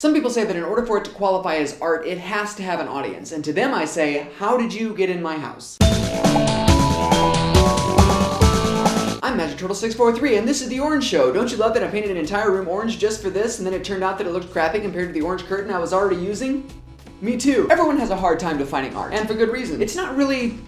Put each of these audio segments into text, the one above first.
Some people say that in order for it to qualify as art, it has to have an audience. And to them I say, how did you get in my house? I'm Magic Turtle 643 and this is The Orange Show. Don't you love that I painted an entire room orange just for this and then it turned out that it looked crappy compared to the orange curtain I was already using? Me too. Everyone has a hard time defining art, and for good reason. It's not really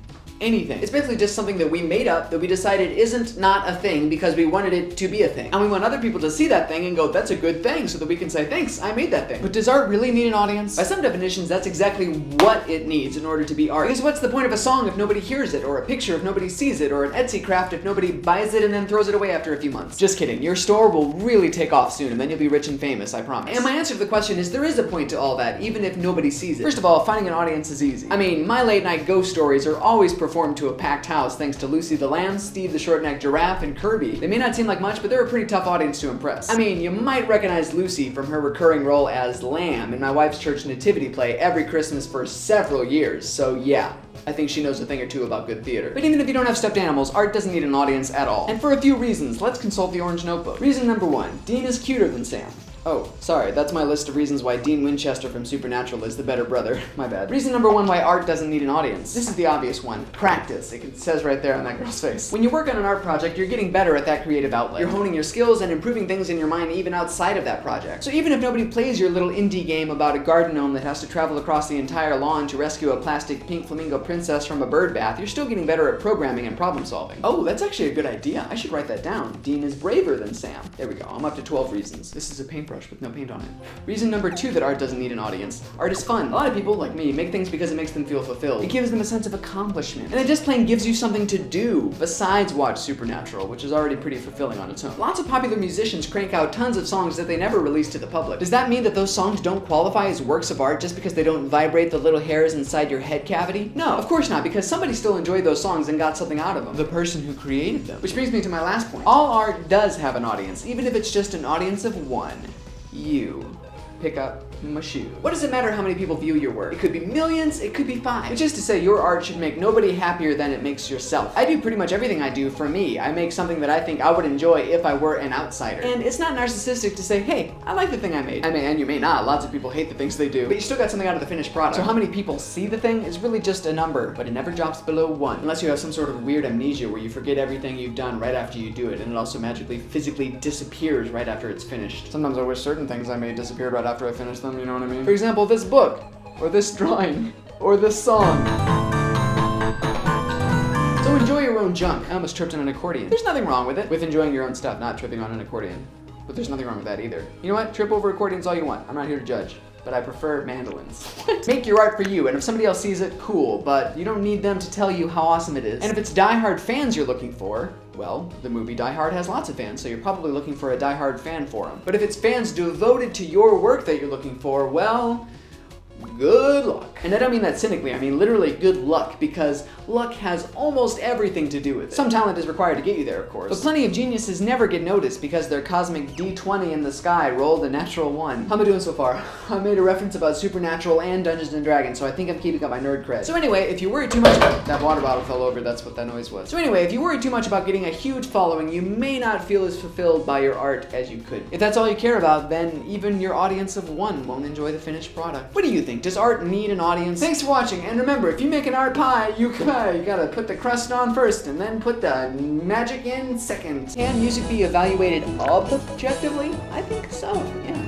anything. It's basically just something that we made up that we decided isn't not a thing because we wanted it to be a thing. And we want other people to see that thing and go, that's a good thing, so that we can say, thanks, I made that thing. But does art really need an audience? By some definitions, that's exactly what it needs in order to be art. Because what's the point of a song if nobody hears it, or a picture if nobody sees it, or an Etsy craft if nobody buys it and then throws it away after a few months? Just kidding. Your store will really take off soon and then you'll be rich and famous, I promise. And my answer to the question is there is a point to all that, even if nobody sees it. First of all, finding an audience is easy. I mean, my late night ghost stories are always performed to a packed house thanks to Lucy the Lamb, Steve the Short-Necked Giraffe, and Kirby. They may not seem like much, but they're a pretty tough audience to impress. I mean, you might recognize Lucy from her recurring role as Lamb in my wife's church nativity play every Christmas for several years, so yeah. I think she knows a thing or two about good theater. But even if you don't have stuffed animals, art doesn't need an audience at all. And for a few reasons, let's consult the Orange Notebook. Reason number 1, Dean is cuter than Sam. Oh, sorry, that's my list of reasons why Dean Winchester from Supernatural is the better brother. My bad. Reason number 1 why art doesn't need an audience. This is the obvious one. Practice. It says right there on that girl's face. When you work on an art project, you're getting better at that creative outlet. You're honing your skills and improving things in your mind even outside of that project. So even if nobody plays your little indie game about a garden gnome that has to travel across the entire lawn to rescue a plastic pink flamingo princess from a bird bath, you're still getting better at programming and problem solving. Oh, that's actually a good idea. I should write that down. Dean is braver than Sam. There we go. I'm up to 12 reasons. This is a paintbrush with no paint on it. Reason number 2 that art doesn't need an audience. Art is fun. A lot of people, like me, make things because it makes them feel fulfilled. It gives them a sense of accomplishment. And it just plain gives you something to do besides watch Supernatural, which is already pretty fulfilling on its own. Lots of popular musicians crank out tons of songs that they never release to the public. Does that mean that those songs don't qualify as works of art just because they don't vibrate the little hairs inside your head cavity? No, of course not, because somebody still enjoyed those songs and got something out of them. The person who created them. Which brings me to my last point. All art does have an audience, even if it's just an audience of one. You. Pick up my shoe. What does it matter how many people view your work? It could be millions, it could be 5. Which is to say, your art should make nobody happier than it makes yourself. I do pretty much everything I do for me. I make something that I think I would enjoy if I were an outsider. And it's not narcissistic to say, hey, I like the thing I made. I mean, and you may not. Lots of people hate the things they do. But you still got something out of the finished product. So how many people see the thing is really just a number, but it never drops below 1. Unless you have some sort of weird amnesia where you forget everything you've done right after you do it, and it also magically physically disappears right after it's finished. Sometimes I wish certain things I made disappeared right after I finished them, you know what I mean? For example, this book, or this drawing, or this song. So enjoy your own junk. I almost tripped on an accordion. There's nothing wrong with it. With enjoying your own stuff, not tripping on an accordion. But there's nothing wrong with that either. You know what? Trip over accordions all you want. I'm not here to judge. But I prefer mandolins. Make your art for you, and if somebody else sees it, cool, but you don't need them to tell you how awesome it is. And if it's Die-Hard fans you're looking for, well, the movie Die Hard has lots of fans, so you're probably looking for a Die Hard fan forum. But if it's fans devoted to your work that you're looking for, well, good luck. And I don't mean that cynically, I mean literally good luck, because luck has almost everything to do with it. Some talent is required to get you there, of course. But plenty of geniuses never get noticed because their cosmic D20 in the sky rolled a natural 1. How am I doing so far? I made a reference about Supernatural and Dungeons & Dragons, so I think I'm keeping up my nerd cred. So anyway, if you worry too much about... That water bottle fell over, that's what that noise was. So anyway, if you worry too much about getting a huge following, you may not feel as fulfilled by your art as you could. If that's all you care about, then even your audience of 1 won't enjoy the finished product. What do you think? Does art need an audience? Thanks for watching, and remember, if you make an art pie, you gotta put the crust on first, and then put the magic in second. Can music be evaluated objectively? I think so, yeah.